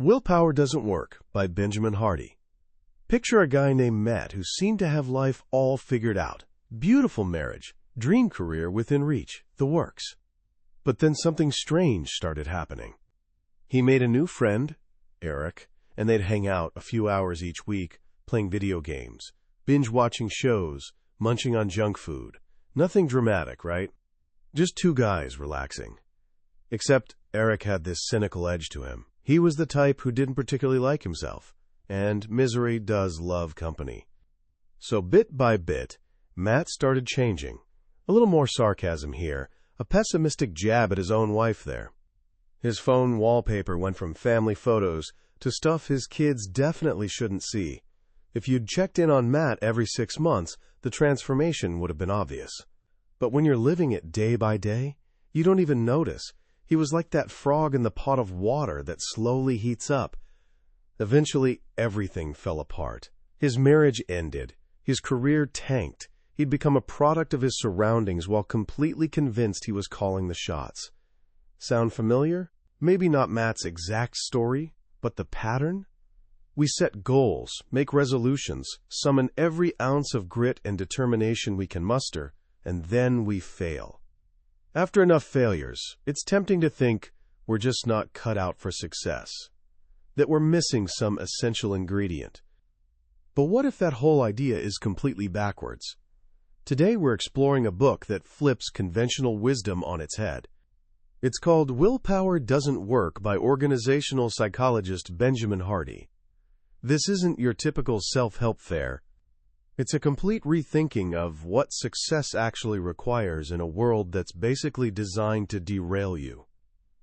Willpower Doesn't Work by Benjamin Hardy. Picture a guy named Matt who seemed to have life all figured out. Beautiful marriage, dream career within reach, the works. But then something strange started happening. He made a new friend, Eric, and they'd hang out a few hours each week, playing video games, binge-watching shows, munching on junk food. Nothing dramatic, right? Just two guys relaxing. Except Eric had this cynical edge to him. He was the type who didn't particularly like himself, and misery does love company. So bit by bit, Matt started changing. A little more sarcasm here, a pessimistic jab at his own wife there. His phone wallpaper went from family photos to stuff his kids definitely shouldn't see. If you'd checked in on Matt every 6 months, the transformation would have been obvious. But when you're living it day by day, you don't even notice. He was like that frog in the pot of water that slowly heats up. Eventually, everything fell apart. His marriage ended. His career tanked. He'd become a product of his surroundings while completely convinced he was calling the shots. Sound familiar? Maybe not Matt's exact story, but the pattern? We set goals, make resolutions, summon every ounce of grit and determination we can muster, and then we fail. After enough failures, it's tempting to think we're just not cut out for success, that we're missing some essential ingredient. But what if that whole idea is completely backwards? Today we're exploring a book that flips conventional wisdom on its head. It's called Willpower Doesn't Work by organizational psychologist Benjamin Hardy. This isn't your typical self-help fare. It's a complete rethinking of what success actually requires in a world that's basically designed to derail you.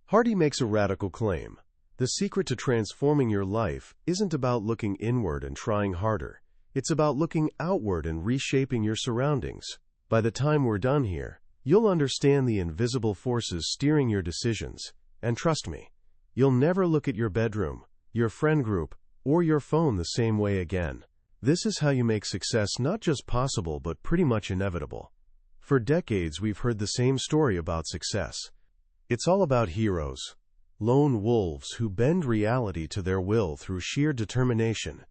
Hardy makes a radical claim. The secret to transforming your life isn't about looking inward and trying harder. It's about looking outward and reshaping your surroundings. By the time we're done here, you'll understand the invisible forces steering your decisions. And trust me, you'll never look at your bedroom, your friend group, or your phone the same way again. This is how you make success not just possible but pretty much inevitable. For decades we've heard the same story about success. It's all about heroes, lone wolves who bend reality to their will through sheer determination.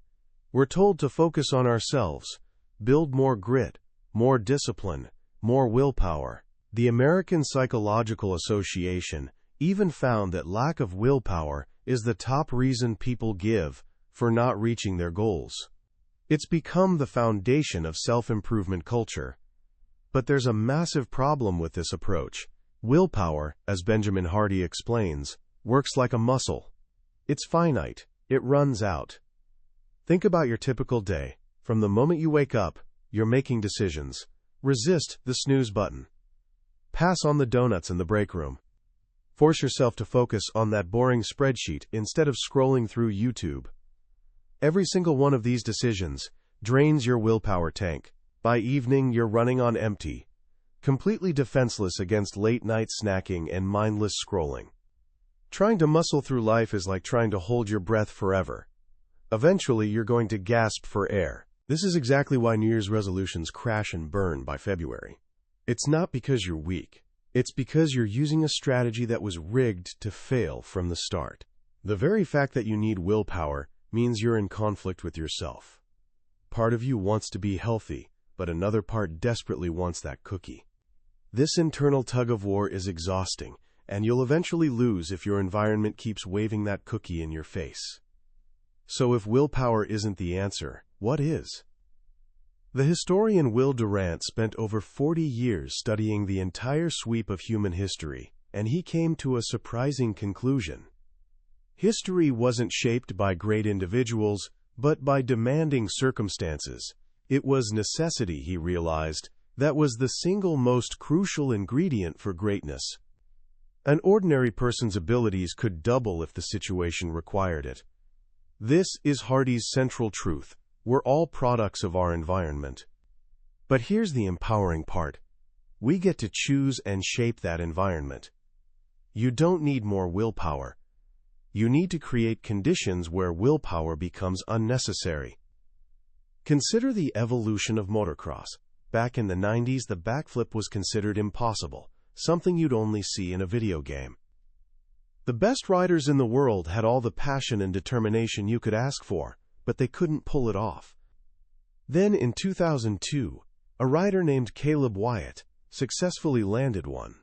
We're told to focus on ourselves, build more grit, more discipline, more willpower. The American Psychological Association even found that lack of willpower is the top reason people give for not reaching their goals. It's become the foundation of self-improvement culture. But there's a massive problem with this approach. Willpower, as Benjamin Hardy explains, works like a muscle. It's finite. It runs out. Think about your typical day. From the moment you wake up, you're making decisions. Resist the snooze button. Pass on the donuts in the break room. Force yourself to focus on that boring spreadsheet instead of scrolling through YouTube. Every single one of these decisions drains your willpower tank. By evening, you're running on empty, completely defenseless against late-night snacking and mindless scrolling. Trying to muscle through life is like trying to hold your breath forever. Eventually, you're going to gasp for air. This is exactly why New Year's resolutions crash and burn by February. It's not because you're weak. It's because you're using a strategy that was rigged to fail from the start. The very fact that you need willpower means you're in conflict with yourself. Part of you wants to be healthy, but another part desperately wants that cookie. This internal tug-of-war is exhausting, and you'll eventually lose if your environment keeps waving that cookie in your face. So if willpower isn't the answer, what is? The historian Will Durant spent over 40 years studying the entire sweep of human history, and he came to a surprising conclusion. History wasn't shaped by great individuals, but by demanding circumstances. It was necessity, he realized, that was the single most crucial ingredient for greatness. An ordinary person's abilities could double if the situation required it. This is Hardy's central truth. We're all products of our environment. But here's the empowering part. We get to choose and shape that environment. You don't need more willpower. You need to create conditions where willpower becomes unnecessary. Consider the evolution of motocross. Back in the 90s, the backflip was considered impossible, something you'd only see in a video game. The best riders in the world had all the passion and determination you could ask for, but they couldn't pull it off. Then in 2002, a rider named Caleb Wyatt successfully landed one.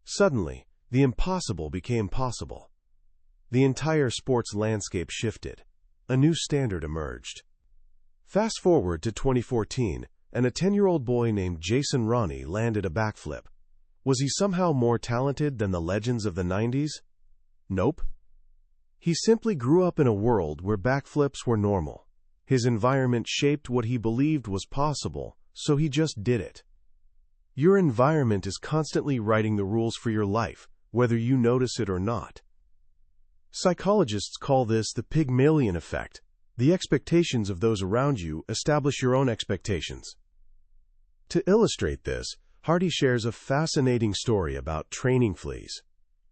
Suddenly, the impossible became possible. The entire sports landscape shifted. A new standard emerged. Fast forward to 2014, and a 10-year-old boy named Jason Roney landed a backflip. Was he somehow more talented than the legends of the 90s? Nope. He simply grew up in a world where backflips were normal. His environment shaped what he believed was possible, so he just did it. Your environment is constantly writing the rules for your life, whether you notice it or not. Psychologists call this the Pygmalion effect. The expectations of those around you establish your own expectations. To illustrate this, Hardy shares a fascinating story about training fleas.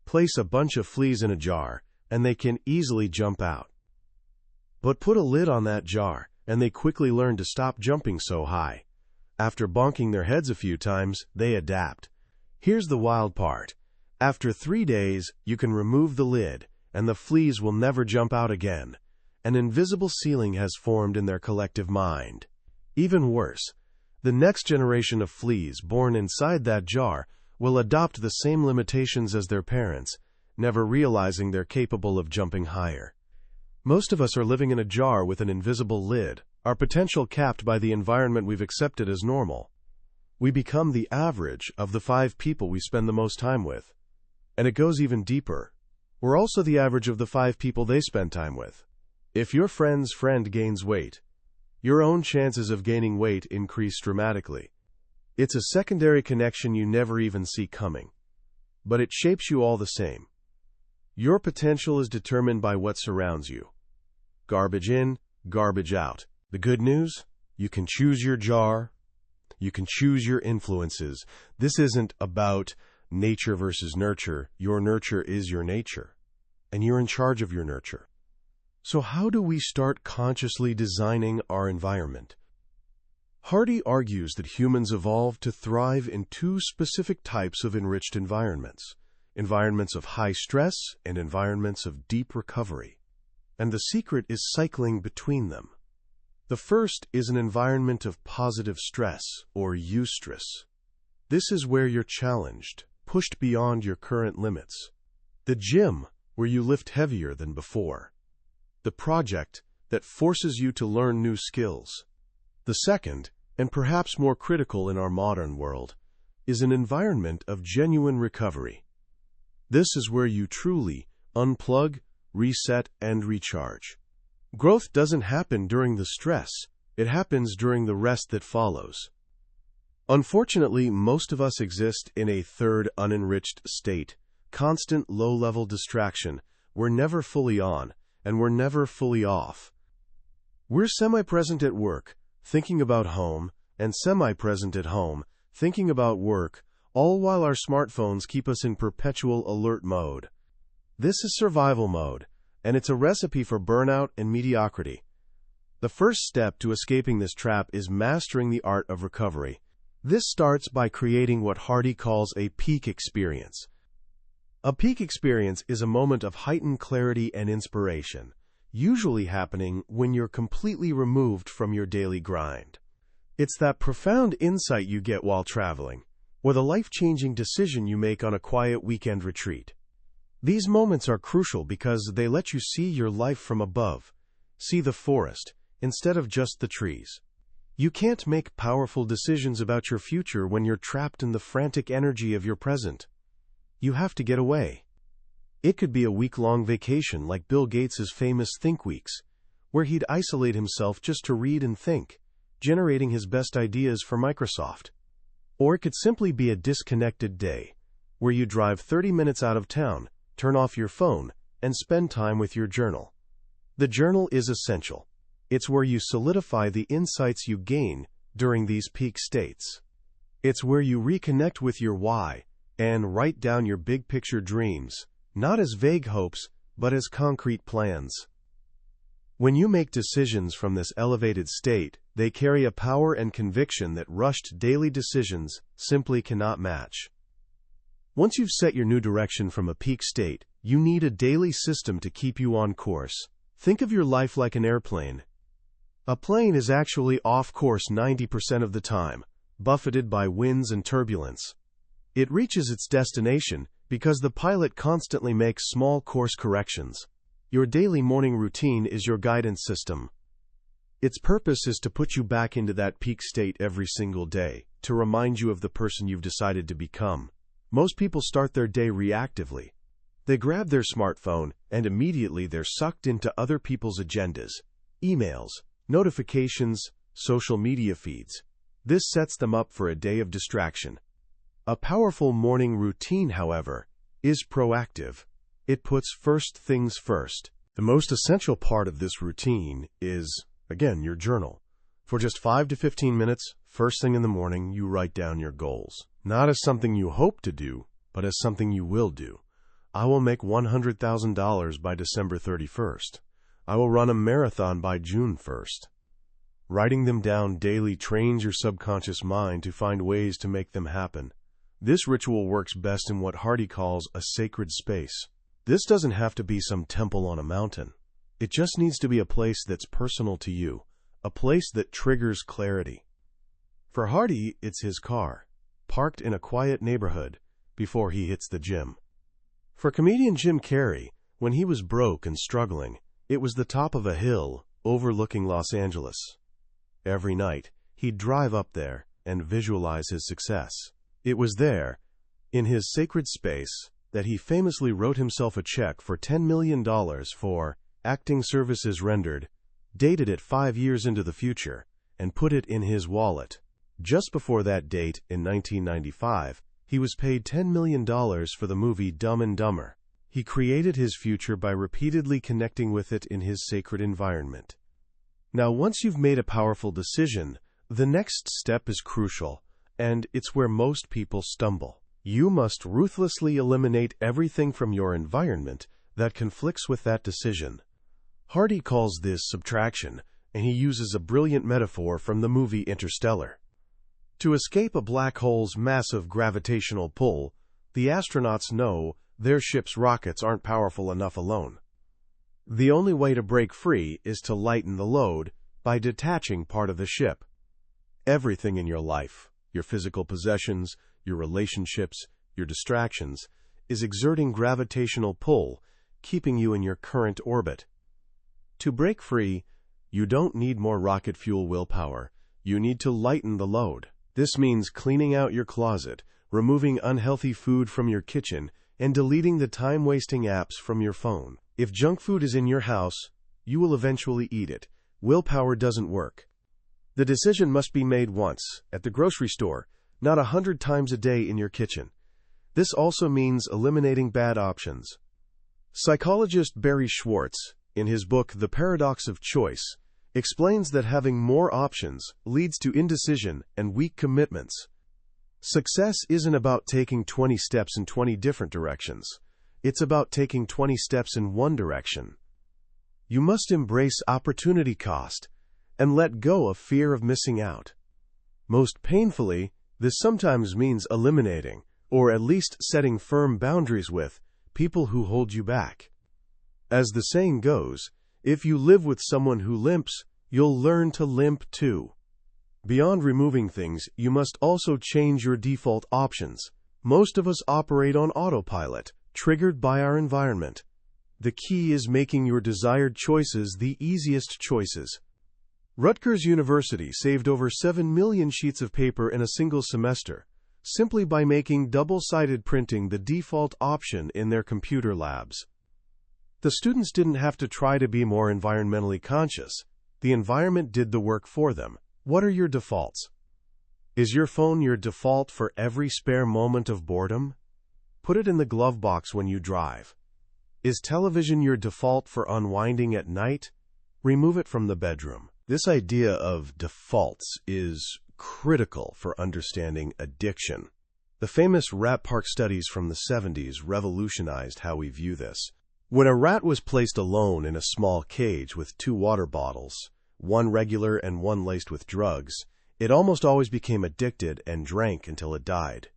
Place a bunch of fleas in a jar, and they can easily jump out. But put a lid on that jar, and they quickly learn to stop jumping so high. After bonking their heads a few times, they adapt. Here's the wild part. After 3 days, you can remove the lid, and the fleas will never jump out again. An invisible ceiling has formed in their collective mind. Even worse, the next generation of fleas born inside that jar will adopt the same limitations as their parents, never realizing they're capable of jumping higher. Most of us are living in a jar with an invisible lid, our potential capped by the environment we've accepted as normal. We become the average of the 5 people we spend the most time with. And it goes even deeper. We're also the average of the 5 people they spend time with. If your friend's friend gains weight, your own chances of gaining weight increase dramatically. It's a secondary connection you never even see coming. But it shapes you all the same. Your potential is determined by what surrounds you. Garbage in, garbage out. The good news? You can choose your jar. You can choose your influences. This isn't about nature versus nurture. Your nurture is your nature. And you're in charge of your nurture. So how do we start consciously designing our environment? Hardy argues that humans evolved to thrive in 2 specific types of enriched environments. Environments of high stress and environments of deep recovery. And the secret is cycling between them. The first is an environment of positive stress, or eustress. This is where you're challenged, pushed beyond your current limits. The gym, where you lift heavier than before. The project that forces you to learn new skills. The second, and perhaps more critical in our modern world, is an environment of genuine recovery. This is where you truly unplug, reset, and recharge. Growth doesn't happen during the stress, it happens during the rest that follows. Unfortunately, most of us exist in a third unenriched state, constant low-level distraction. We're never fully on, and we're never fully off. We're semi-present at work, thinking about home, and semi-present at home, thinking about work, all while our smartphones keep us in perpetual alert mode. This is survival mode, and it's a recipe for burnout and mediocrity. The first step to escaping this trap is mastering the art of recovery. This starts by creating what Hardy calls a peak experience. A peak experience is a moment of heightened clarity and inspiration, usually happening when you're completely removed from your daily grind. It's that profound insight you get while traveling, or the life-changing decision you make on a quiet weekend retreat. These moments are crucial because they let you see your life from above, see the forest, instead of just the trees. You can't make powerful decisions about your future when you're trapped in the frantic energy of your present. You have to get away. It could be a week-long vacation like Bill Gates' famous Think Weeks, where he'd isolate himself just to read and think, generating his best ideas for Microsoft. Or it could simply be a disconnected day, where you drive 30 minutes out of town, turn off your phone, and spend time with your journal. The journal is essential. It's where you solidify the insights you gain during these peak states. It's where you reconnect with your why and write down your big-picture dreams, not as vague hopes, but as concrete plans. When you make decisions from this elevated state, they carry a power and conviction that rushed daily decisions simply cannot match. Once you've set your new direction from a peak state, you need a daily system to keep you on course. Think of your life like an airplane. A plane is actually off course 90% of the time, buffeted by winds and turbulence. It reaches its destination because the pilot constantly makes small course corrections. Your daily morning routine is your guidance system. Its purpose is to put you back into that peak state every single day, to remind you of the person you've decided to become. Most people start their day reactively. They grab their smartphone, and immediately they're sucked into other people's agendas, emails, notifications, social media feeds. This sets them up for a day of distraction. A powerful morning routine, however, is proactive. It puts first things first. The most essential part of this routine is, again, your journal. For just 5 to 15 minutes, first thing in the morning, you write down your goals. Not as something you hope to do, but as something you will do. I will make $100,000 by December 31st. I will run a marathon by June 1st. Writing them down daily trains your subconscious mind to find ways to make them happen. This ritual works best in what Hardy calls a sacred space. This doesn't have to be some temple on a mountain. It just needs to be a place that's personal to you, a place that triggers clarity. For Hardy, it's his car, parked in a quiet neighborhood before he hits the gym. For comedian Jim Carrey, when he was broke and struggling, it was the top of a hill overlooking Los Angeles. Every night, he'd drive up there and visualize his success. It was there, in his sacred space, that he famously wrote himself a check for $10 million for acting services rendered, dated it 5 years into the future, and put it in his wallet. Just before that date, in 1995, he was paid $10 million for the movie Dumb and Dumber. He created his future by repeatedly connecting with it in his sacred environment. Now, once you've made a powerful decision, the next step is crucial, and it's where most people stumble. You must ruthlessly eliminate everything from your environment that conflicts with that decision. Hardy calls this subtraction, and he uses a brilliant metaphor from the movie Interstellar. To escape a black hole's massive gravitational pull, the astronauts know their ship's rockets aren't powerful enough alone. The only way to break free is to lighten the load by detaching part of the ship. Everything in your life, your physical possessions, your relationships, your distractions, is exerting gravitational pull, keeping you in your current orbit. To break free, you don't need more rocket fuel willpower. You need to lighten the load. This means cleaning out your closet, removing unhealthy food from your kitchen, and deleting the time-wasting apps from your phone. If junk food is in your house, you will eventually eat it. Willpower doesn't work. The decision must be made once, at the grocery store, not 100 times a day in your kitchen. This also means eliminating bad options. Psychologist Barry Schwartz, in his book The Paradox of Choice, explains that having more options leads to indecision and weak commitments. Success isn't about taking 20 steps in 20 different directions. It's about taking 20 steps in one direction. You must embrace opportunity cost and let go of fear of missing out. Most painfully, this sometimes means eliminating, or at least setting firm boundaries with, people who hold you back. As the saying goes, if you live with someone who limps, you'll learn to limp too. Beyond removing things, you must also change your default options. Most of us operate on autopilot, triggered by our environment. The key is making your desired choices the easiest choices. Rutgers University saved over 7 million sheets of paper in a single semester, simply by making double-sided printing the default option in their computer labs. The students didn't have to try to be more environmentally conscious. The environment did the work for them. What are your defaults? Is your phone your default for every spare moment of boredom? Put it in the glove box when you drive. Is television your default for unwinding at night? Remove it from the bedroom. This idea of defaults is critical for understanding addiction. The famous rat park studies from the 70s revolutionized how we view this. When a rat was placed alone in a small cage with 2 water bottles, one regular and one laced with drugs, it almost always became addicted and drank until it died.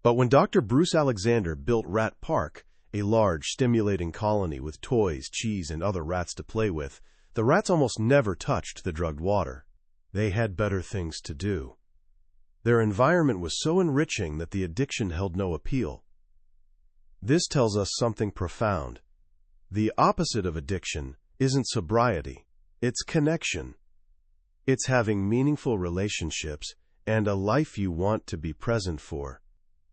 But when Dr. Bruce Alexander built Rat Park, a large, stimulating colony with toys, cheese, and other rats to play with, the rats almost never touched the drugged water. They had better things to do. Their environment was so enriching that the addiction held no appeal. This tells us something profound. The opposite of addiction isn't sobriety, it's connection. It's having meaningful relationships and a life you want to be present for.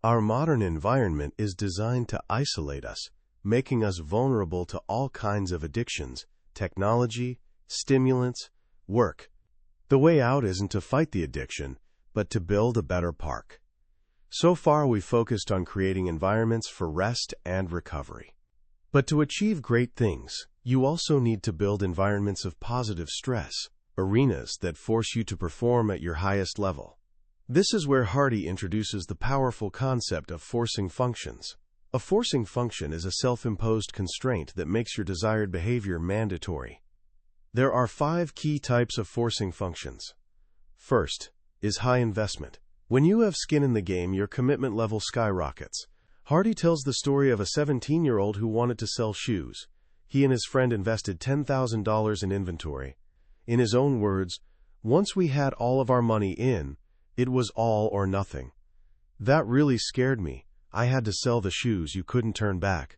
Our modern environment is designed to isolate us, making us vulnerable to all kinds of addictions, technology, stimulants, work. The way out isn't to fight the addiction, but to build a better park. So far, we've focused on creating environments for rest and recovery. But to achieve great things, you also need to build environments of positive stress, arenas that force you to perform at your highest level. This is where Hardy introduces the powerful concept of forcing functions. A forcing function is a self-imposed constraint that makes your desired behavior mandatory. There are 5 key types of forcing functions. First is high investment. When you have skin in the game, your commitment level skyrockets. Hardy tells the story of a 17-year-old who wanted to sell shoes. He and his friend invested $10,000 in inventory. In his own words, "Once we had all of our money in, it was all or nothing. That really scared me. I had to sell the shoes, you couldn't turn back."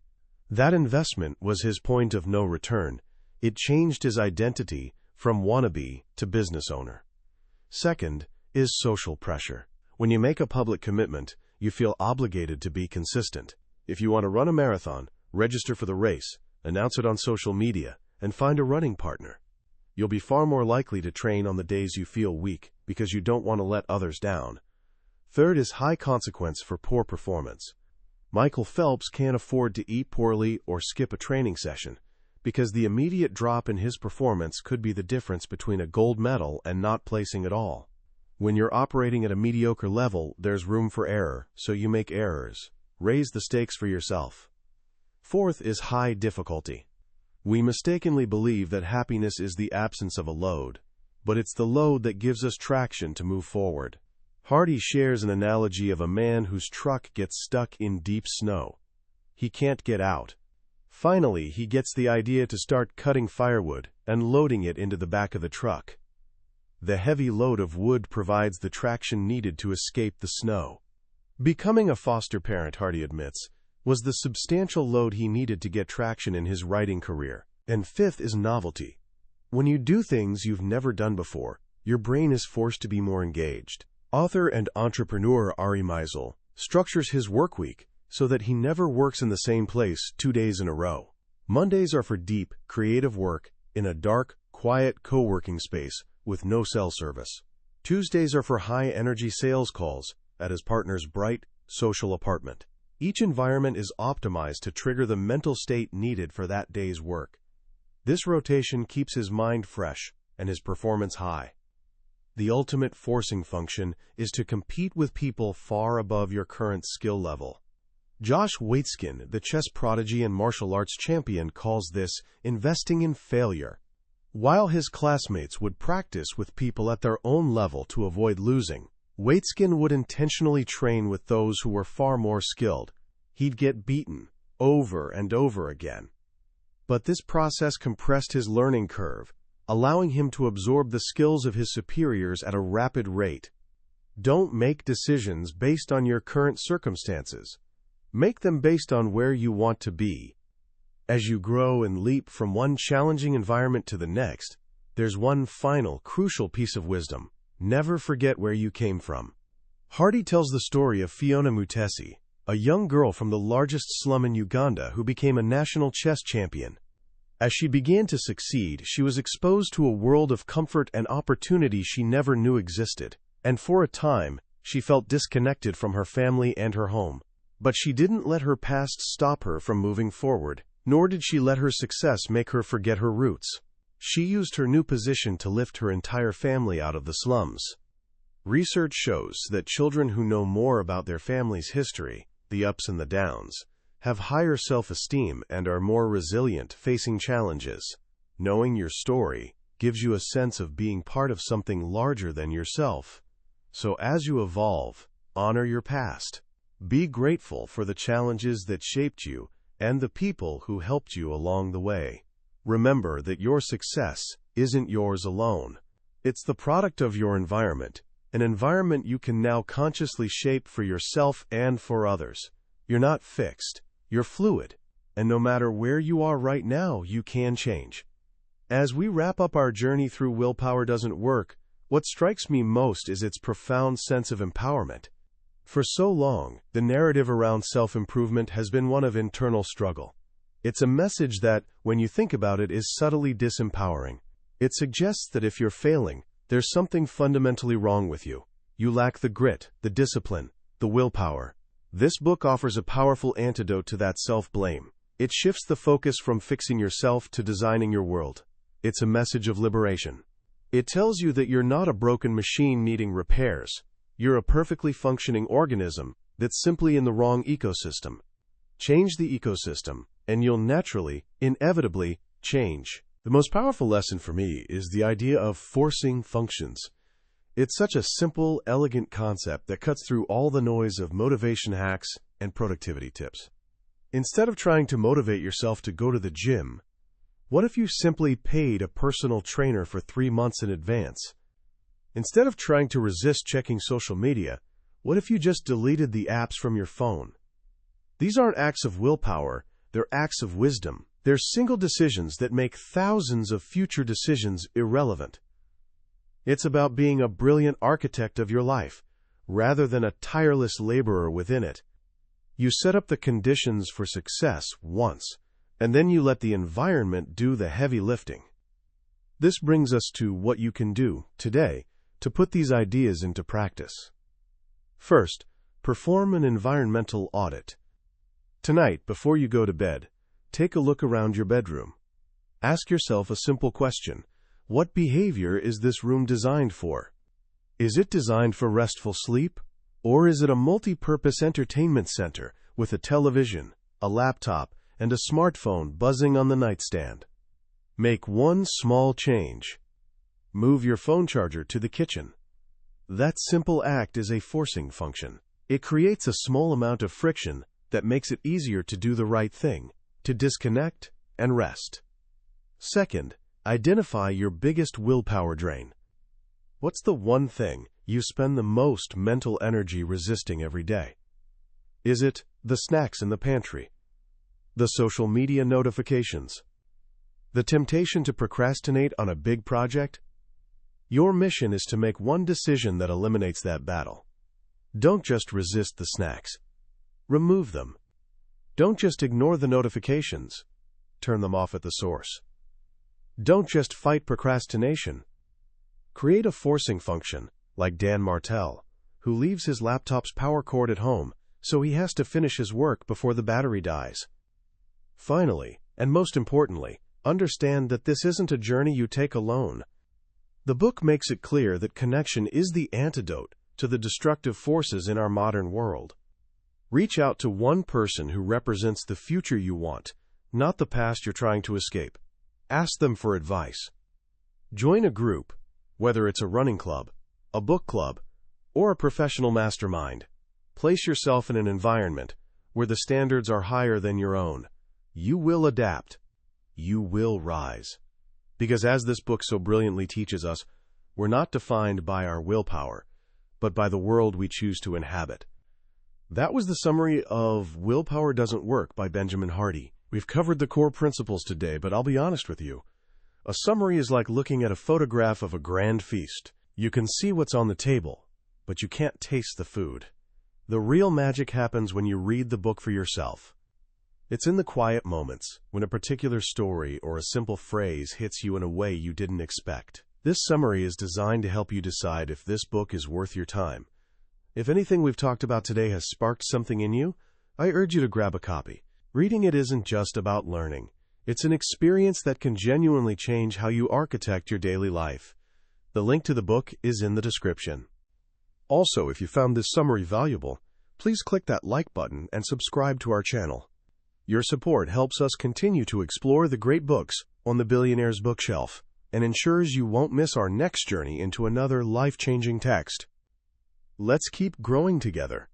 That investment was his point of no return. It changed his identity from wannabe to business owner. Second is social pressure. When you make a public commitment, you feel obligated to be consistent. If you want to run a marathon, register for the race, announce it on social media, and find a running partner. You'll be far more likely to train on the days you feel weak because you don't want to let others down. Third is high consequence for poor performance. Michael Phelps can't afford to eat poorly or skip a training session because the immediate drop in his performance could be the difference between a gold medal and not placing at all. When you're operating at a mediocre level, there's room for error, so you make errors. Raise the stakes for yourself. Fourth is high difficulty. We mistakenly believe that happiness is the absence of a load, but it's the load that gives us traction to move forward. Hardy shares an analogy of a man whose truck gets stuck in deep snow. He can't get out. Finally, he gets the idea to start cutting firewood and loading it into the back of the truck. The heavy load of wood provides the traction needed to escape the snow. Becoming a foster parent, Hardy admits, was the substantial load he needed to get traction in his writing career. And fifth is novelty. When you do things you've never done before, your brain is forced to be more engaged. Author and entrepreneur Ari Meisel structures his work week so that he never works in the same place 2 days in a row. Mondays are for deep, creative work in a dark, quiet co-working space with no cell service. Tuesdays are for high-energy sales calls at his partner's bright, social apartment. Each environment is optimized to trigger the mental state needed for that day's work. This rotation keeps his mind fresh and his performance high. The ultimate forcing function is to compete with people far above your current skill level. Josh Waitzkin, the chess prodigy and martial arts champion, calls this investing in failure. While his classmates would practice with people at their own level to avoid losing, Waitzkin would intentionally train with those who were far more skilled. He'd get beaten over and over again. But this process compressed his learning curve, allowing him to absorb the skills of his superiors at a rapid rate. Don't make decisions based on your current circumstances. Make them based on where you want to be. As you grow and leap from one challenging environment to the next, there's one final, crucial piece of wisdom. Never forget where you came from. Hardy tells the story of Fiona Mutesi, a young girl from the largest slum in Uganda who became a national chess champion. As she began to succeed, she was exposed to a world of comfort and opportunity she never knew existed, and for a time, she felt disconnected from her family and her home. But she didn't let her past stop her from moving forward, nor did she let her success make her forget her roots. She used her new position to lift her entire family out of the slums. Research shows that children who know more about their family's history, the ups and the downs, have higher self-esteem and are more resilient facing challenges. Knowing your story gives you a sense of being part of something larger than yourself. So as you evolve, honor your past. Be grateful for the challenges that shaped you and the people who helped you along the way. Remember that your success isn't yours alone. It's the product of your environment, an environment you can now consciously shape for yourself and for others. You're not fixed, you're fluid, and no matter where you are right now, you can change. As we wrap up our journey through Willpower Doesn't Work, what strikes me most is its profound sense of empowerment. For so long, the narrative around self-improvement has been one of internal struggle. It's a message that, when you think about it, is subtly disempowering. It suggests that if you're failing, there's something fundamentally wrong with you. You lack the grit, the discipline, the willpower. This book offers a powerful antidote to that self-blame. It shifts the focus from fixing yourself to designing your world. It's a message of liberation. It tells you that you're not a broken machine needing repairs. You're a perfectly functioning organism that's simply in the wrong ecosystem. Change the ecosystem, and you'll naturally, inevitably, change. The most powerful lesson for me is the idea of forcing functions. It's such a simple, elegant concept that cuts through all the noise of motivation hacks and productivity tips. Instead of trying to motivate yourself to go to the gym, what if you simply paid a personal trainer for 3 months in advance? Instead of trying to resist checking social media, what if you just deleted the apps from your phone? These aren't acts of willpower, they're acts of wisdom. They're single decisions that make thousands of future decisions irrelevant. It's about being a brilliant architect of your life, rather than a tireless laborer within it. You set up the conditions for success once, and then you let the environment do the heavy lifting. This brings us to what you can do today to put these ideas into practice. First, perform an environmental audit. Tonight, before you go to bed, take a look around your bedroom. Ask yourself a simple question. What behavior is this room designed for? Is it designed for restful sleep? Or is it a multi-purpose entertainment center with a television, a laptop, and a smartphone buzzing on the nightstand? Make one small change. Move your phone charger to the kitchen. That simple act is a forcing function. It creates a small amount of friction that makes it easier to do the right thing, to disconnect and rest. Second, identify your biggest willpower drain. What's the one thing you spend the most mental energy resisting every day? Is it the snacks in the pantry? The social media notifications? The temptation to procrastinate on a big project? Your mission is to make one decision that eliminates that battle. Don't just resist the snacks. Remove them. Don't just ignore the notifications. Turn them off at the source. Don't just fight procrastination. Create a forcing function, like Dan Martell, who leaves his laptop's power cord at home, so he has to finish his work before the battery dies. Finally, and most importantly, understand that this isn't a journey you take alone. The book makes it clear that connection is the antidote to the destructive forces in our modern world. Reach out to one person who represents the future you want, not the past you're trying to escape. Ask them for advice. Join a group, whether it's a running club, a book club, or a professional mastermind. Place yourself in an environment where the standards are higher than your own. You will adapt. You will rise. Because as this book so brilliantly teaches us, we're not defined by our willpower, but by the world we choose to inhabit. That was the summary of Willpower Doesn't Work by Benjamin Hardy. We've covered the core principles today, but I'll be honest with you. A summary is like looking at a photograph of a grand feast. You can see what's on the table, but you can't taste the food. The real magic happens when you read the book for yourself. It's in the quiet moments, when a particular story or a simple phrase hits you in a way you didn't expect. This summary is designed to help you decide if this book is worth your time. If anything we've talked about today has sparked something in you, I urge you to grab a copy. Reading it isn't just about learning. It's an experience that can genuinely change how you architect your daily life. The link to the book is in the description. Also, if you found this summary valuable, please click that like button and subscribe to our channel. Your support helps us continue to explore the great books on the Billionaire's Bookshelf and ensures you won't miss our next journey into another life-changing text. Let's keep growing together.